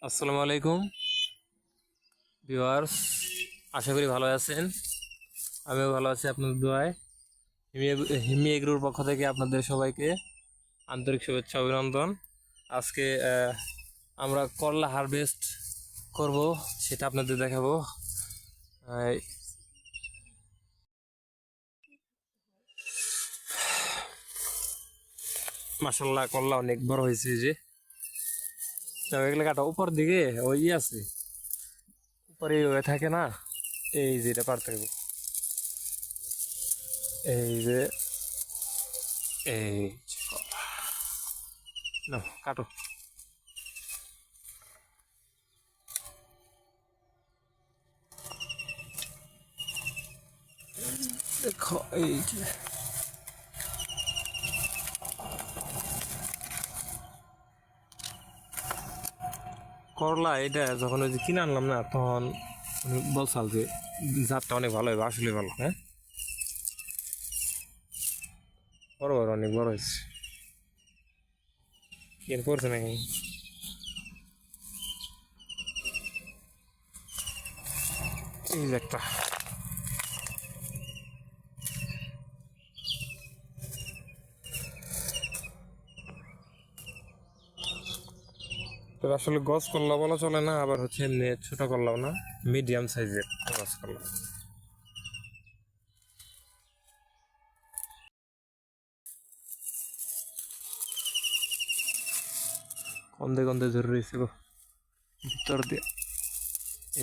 আসসালামু আলাইকুম ভিউয়ার্স, আশা করি ভালো আছেন। আমিও ভালো আছি আপনাদের দোয়ায়। হিমি এগ্রোর পক্ষ থেকে আপনাদের সবাইকে আন্তরিক শুভেচ্ছা অভিনন্দন। আজকে আমরা করলা হারভেস্ট করব, সেটা আপনাদের দেখাবো। মাশাল্লাহ, করলা অনেক বড় হয়েছে। যে এগুলো কাটা উপর দিকে ওই আছে, উপরে হয়ে থাকে না, এই যে এটা পারতে হবে। এই যে এই না, কাটো। দেখো এই যে করলা, এটা যখন ওই যে কিনে আনলাম না, তখন উনি বলছাল যে জাতটা অনেক ভালো হবে, আসলে ভালো। হ্যাঁ, বড় বড় অনেক বড় হয়েছে। এর করছে নাকি এই যে একটা, তবে আসলে গছ করলা বলা চলে না, আবার হচ্ছে এমনি ছোট করলাও না, মিডিয়াম সাইজের গছ করলা। কন্দে কন্দে ধরে রয়েছে গো ভিতর দিয়ে।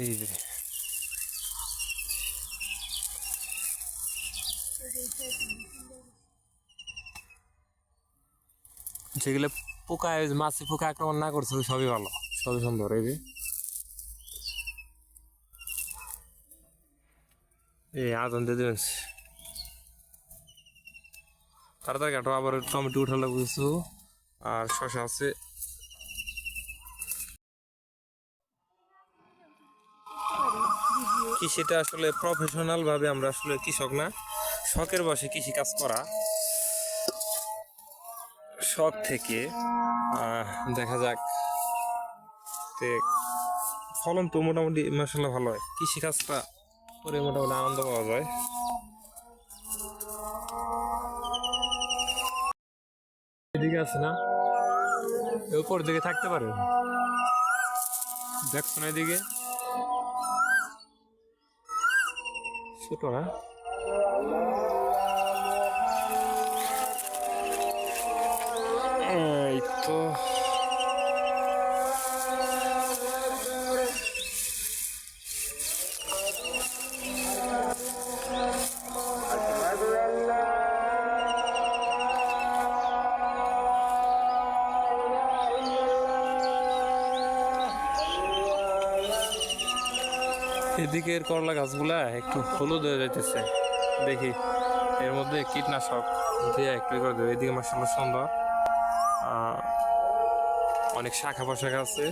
এই যে যেগুলো পোকা, মাছি পোকা আক্রমণ না করছে সবই ভালো, সবই সুন্দর। এই যে এই আদন দিয়ে দেবেন তাড়াতাড়ি কাটো। আবার টমেটো উঠালে কিছু, আর শসা আছে। কৃষিটা আসলে প্রফেশনাল ভাবে, আমরা আসলে কৃষক না, শখের বসে কৃষি কাজ করা। শখ থেকে দেখা যাক, ফলন তো মোটামুটি মাসাল্লাহ ভালো হয়। কৃষি কাজটা করে মোটামুটি আনন্দ পাওয়া যায়। এদিকে আছে না, উপর দিকে থাকতে পারে, দেখছো না এদিকে ছোট না। এই তো এদিকের করলা গাছগুলা একটু হলুদ হয়ে যাইতেছে, দেখি এর মধ্যে কীটনাশক দিয়ে একটু করে দেবে। এদিকে মাসাল্লাহ সুন্দর, অনেক শাখা পোশাখা আছে।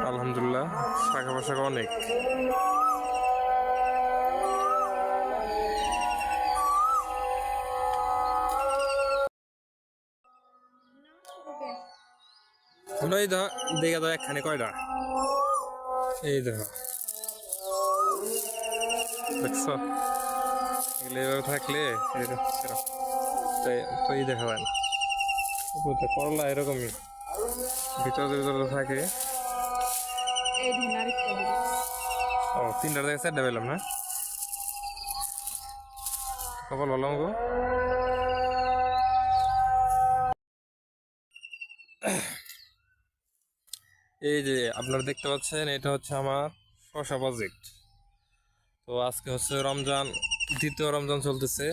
আলহামদুলিল্লাহ, শাখা পোশাখা অনেক। এই দেখা দাও একখানে কয়টা, এই দেখো, দেখছো এগুলো এভাবে থাকলে তো এই দেখা যায় করলা এরকমই ভিতরে ভিতরে থাকে। ও, তিনটার জায়গায় চারটা পেলাম না, কপাল ভালো গো। এই যে আপনারা দেখতে পাচ্ছেন, এটা হচ্ছে আমার শসা প্রজেক্ট। তো আজকে হচ্ছে রমজান, দ্বিতীয় রমজান চলতেছে।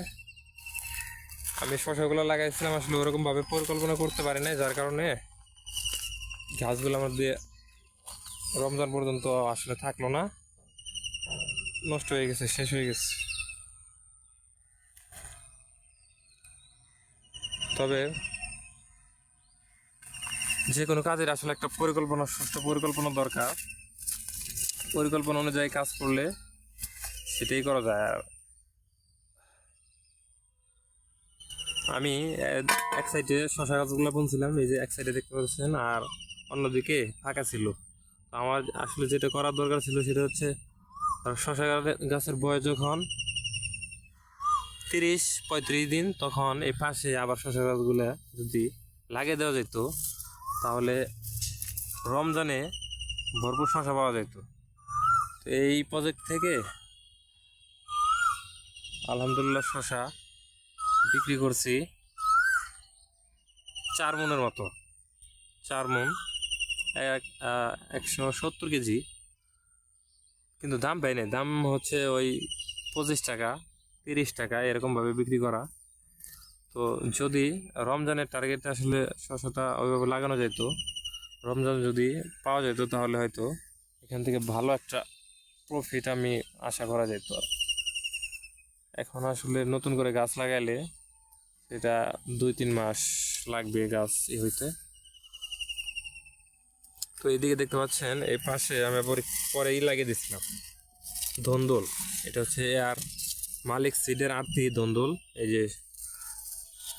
আমি শসাগুলো লাগাইছিলাম, আসলে ওরকম ভাবে পরিকল্পনা করতে পারি নাই, যার কারণে গাছগুলো আমার দিয়ে রমজান পর্যন্ত আসলে থাকলো না, নষ্ট হয়ে গেছে, শেষ হয়ে গেছে। তবে যে কোনো কাজের আসলে একটা পরিকল্পনা, সুষ্ঠু পরিকল্পনা দরকার। পরিকল্পনা অনুযায়ী কাজ করলে সেটাই করা যায়। আর আমি এক সাইডে শশা গাছগুলো বুনছিলাম, এই যে এক সাইডে দেখতে পাচ্ছেন, আর অন্যদিকে ফাঁকা ছিল। তো আমার আসলে যেটা করার দরকার ছিল সেটা হচ্ছে শশা গাছের বয়স যখন 30-35 দিন, তখন এই পাশে আবার শশা গাছগুলা যদি লাগিয়ে দেওয়া যেত তাহলে রমজানে ভরপুর শশা পাওয়া যেত। তো এই প্রজেক্ট থেকে আলহামদুলিল্লাহ শশা বিক্রি করছি 4 মনের মতো। 4 মন, 170 কেজি। কিন্তু দাম পাই নাই, দাম হচ্ছে ওই 25 টাকা 30 টাকা এরকমভাবে বিক্রি করা। তো যদি রমজানের টার্গেটে আসলে শশাটা ওইভাবে লাগানো যেত, রমজান যদি পাওয়া যেত, তাহলে হয়তো এখান থেকে ভালো একটা প্রফিট আমি আশা করা যেত। এখন আসলে নতুন করে গাছ লাগাইলে সেটা 2-3 মাস লাগবে গাছ হইতে। তো এইদিকে দেখতে পাচ্ছেন, এই পাশে আমি পরেই লাগিয়ে দিচ্ছিলাম ধন্দুল। এটা হচ্ছে আর মালিক সিডের আর্থি ধন্দুল। এই যে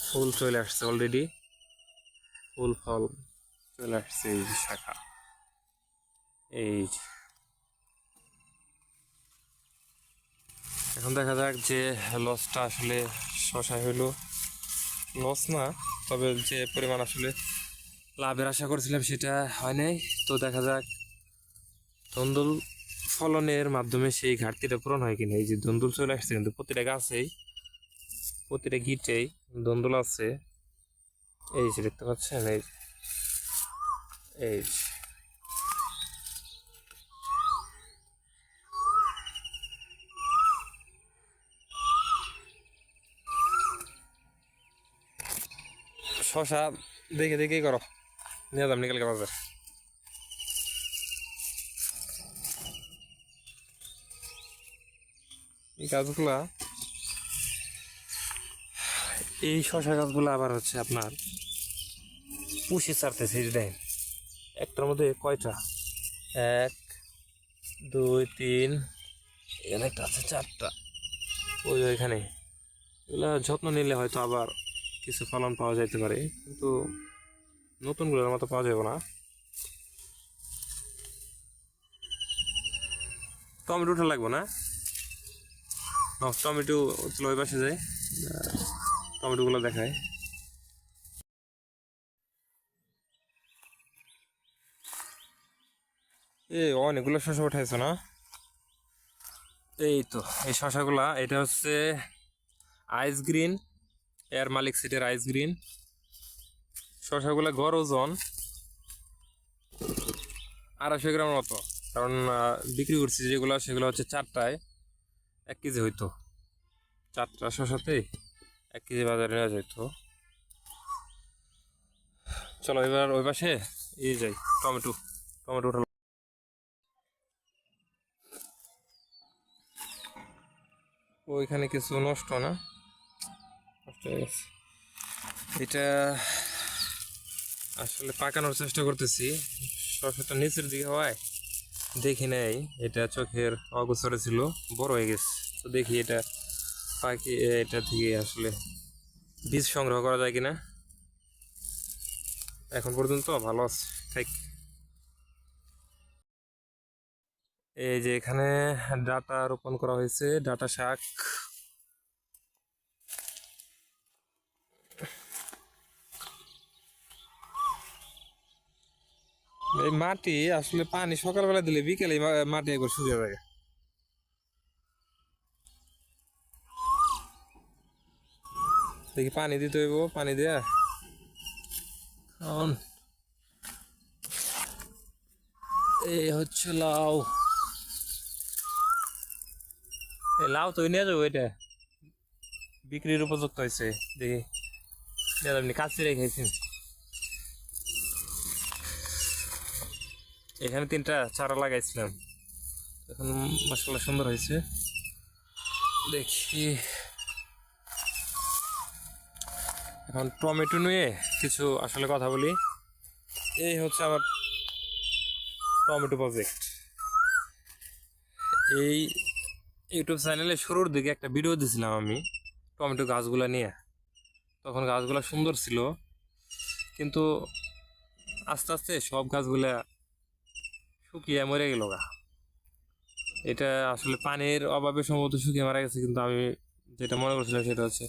ফুল চলে আসছে অলরেডি, ফুল ফল চলে আসছে, এই যে শাখা, এই যে। এখন দেখা যাক যে লসটা আসলে শশা হইলো লস না, তবে যে পরিমাণ আসলে লাভের আশা করছিলাম সেটা হয় নাই। তো দেখা যাক ধন্দুল ফলনের মাধ্যমে সেই ঘাটতিটা পূরণ হয় কিনা। এই যে ধন্দুল চলে আসছে, কিন্তু প্রতিটা গাছেই প্রতিটা গিটেই ধন্দুল আছে। এই যে দেখতে পাচ্ছেন, এই এই শশা দেখে দেখেই করো, নিয়ে যাম নিকালকে বাজার। এই গাছগুলা, এই শশা গাছগুলো আবার হচ্ছে আপনার পুষে ছাড়তেছে। এই দেখেন একটার মধ্যে কয়টা, 1, 2, 3, এখানে একটা আছে 4টা, ওই ওইখানে। এগুলা যত্ন নিলে হয়তো আবার কিছু ফলন পাওয়া যাইতে পারে, কিন্তু নতুনগুলোর মতো পাওয়া যাবে না। টমেটো উঠা লাগবো না, টমেটো ওই পাশে যায়, টমেটোগুলো দেখায়। অনেকগুলো শশা উঠাইছো না? এই তো এই শশাগুলা, এটা হচ্ছে আইস গ্রিন, এর মালিক সিটের আইস গ্রিন। শশাগুলা গড় ওজন 250 গ্রামের মতো, কারণ বিক্রি করছি যেগুলো সেগুলো হচ্ছে 4টায় 1 কেজি হইতো। 4টা শশাতে 1 কেজি বাজারে নেওয়া যেত। চলো এবার ওই পাশে যাই, টমেটো টমেটো উঠালো। ওইখানে কিছু নষ্ট না, নষ্ট হয়ে গেছে। এটা আসলে পাকানোর চেষ্টা করতেছি, শসাটা নিচের দিকে হওয়ায় দেখি নাই, এটা চোখের অগোচরে ছিল, বড় হয়ে গেছে। তো দেখি এটা পাকি, এটা থেকে আসলে বীজ সংগ্রহ করা যায় কিনা। এখন পর্যন্ত ভালো আছে, ঠিক। এই যে এখানে ডাটা রোপণ করা হয়েছে, ডাটা শাক। এই মাটি আসলে পানি সকালবেলা দিলে বিকেলে মাটি একবার শুকিয়ে যায়। দেখি পানি দিতে হইব, পানি দেয়া এই হচ্ছে লাউ। এই লাউ তো নিয়ে যাবো, এটা বিক্রির উপযুক্ত হয়েছে। দেখি নিয়ে যাবনি, কাছে রেখেছেন। এখানে 3টা চারা লাগাইছিলাম, এখন মাশাআল্লাহ সুন্দর হয়েছে। দেখি এখন টমেটো নিয়ে কিছু আসলে কথা বলি। এই হচ্ছে আমার টমেটো প্রজেক্ট। এই ইউটিউব চ্যানেলে শুরুর দিকে একটা ভিডিও দিয়েছিলাম আমি টমেটো গাছগুলা নিয়ে। তখন গাছগুলো সুন্দর ছিল, কিন্তু আস্তে আস্তে সব গাছগুলা শুকিয়ে মরে গেল গা। এটা আসলে পানির অভাবে সম্ভবত শুকিয়ে মারা গেছে, কিন্তু আমি যেটা মনে করছিলাম সেটা হচ্ছে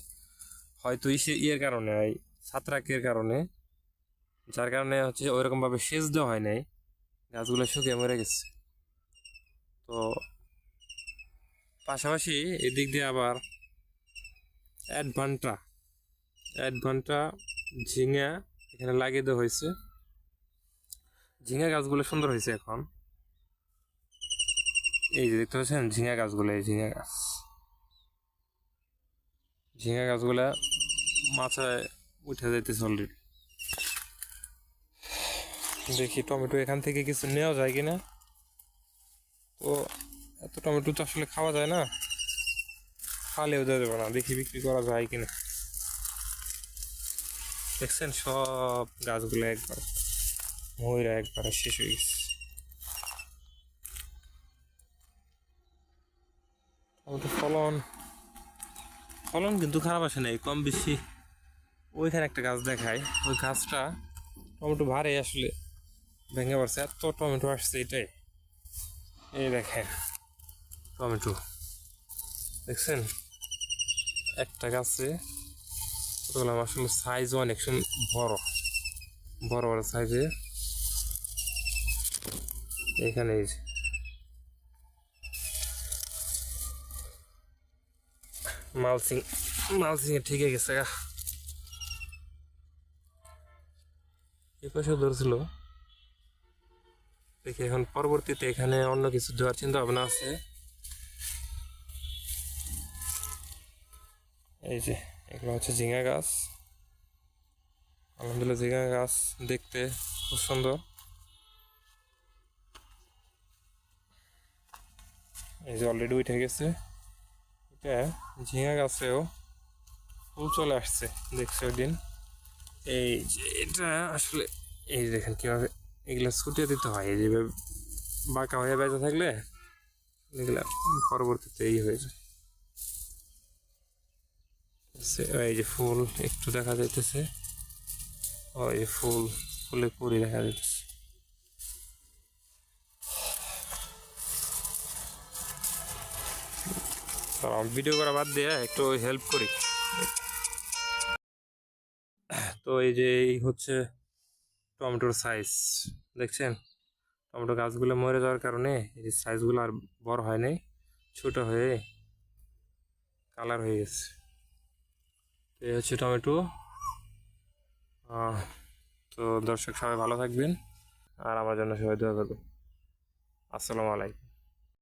হয়তো ইয়ের কারণে, এই ছাত্রাকের কারণে, যার কারণে হচ্ছে ওইরকম ভাবে সেচ দেওয়া হয় নাই, গাছগুলো শুকিয়ে মরে গেছে। তো পাশাপাশি এদিক দিয়ে আবার অ্যাডভান্টা অ্যাডভান্টা ঝিঙা এখানে লাগিয়ে দেওয়া হয়েছে। ঝিঙা গাছগুলো সুন্দর হয়েছে এখন। এই যে দেখতে পাচ্ছেন ঝিঙা গাছগুলো, এই ঝিঙা গাছগুলা মাথায় উঠে যাইতেছে অলরেডি। দেখি টমেটো এখান থেকে কিছু নেওয়া যায় কিনা। তো এত টমেটো তো আসলে খাওয়া যায় না, খালেও দেওয়া যাবে না, দেখি বিক্রি করা যায় কিনা। দেখছেন সব গাছগুলো একবার ময়রা একবারে শেষ হয়ে গেছে। টমেটো ফলন ফলন কিন্তু খারাপ আসে নাই, কম বেশি। ওইখানে একটা গাছ দেখায়, ওই গাছটা টমেটো ভারে আসলে ভেঙে পড়ছে, এত টমেটো আসছে এটাই। এই দেখেন টমেটো, দেখছেন একটা গাছে কতগুলো, আসলে সাইজও অনেক বড় বড় বড় সাইজে। এখানে এই যে মালসিং মালসিং এ ঠিকই গেছে গা। এই পাশে ধরছিল, দেখি এখন পরবর্তীতে এখানে অন্য কিছু দেওয়ার চিন্তা ভাবনা আছে। এই যে এগুলো হচ্ছে ঝিঙা গাছ। আলহামদুলিল্লাহ ঝিঙা গাছ দেখতে খুব সুন্দর। এই যে অলরেডি উঠে গেছে, এটা ঝিঙা গাছেও ফুল চলে আসছে, দেখছি ওই দিন। এই যে এটা আসলে এই যে দেখেন কীভাবে এগুলো ছুটিয়ে দিতে হয়, এই যেভাবে বাঁকা হয়ে বেঁচে থাকলে এগুলা পরবর্তীতে এই হয়ে যায়। এই যে ফুল একটু দেখা যাইতেছে, ওই ফুলে কুড়ি দেখা যাইতেছে। ভিডিও করা বাদ দিয়ে একটু হেল্প করি। তো এই যে এই হচ্ছে টমেটোর সাইজ, দেখছেন টমেটো গাছগুলো মরে যাওয়ার কারণে এই যে সাইজগুলো আর বড় হয় নাই, ছোট হয়ে কালার হয়ে গেছে। তো এই হচ্ছে টমেটো। তো দর্শক সবাই ভালো থাকবেন, আর আমার জন্য সবাই দোয়া করবেন। আসসালামু আলাইকুম।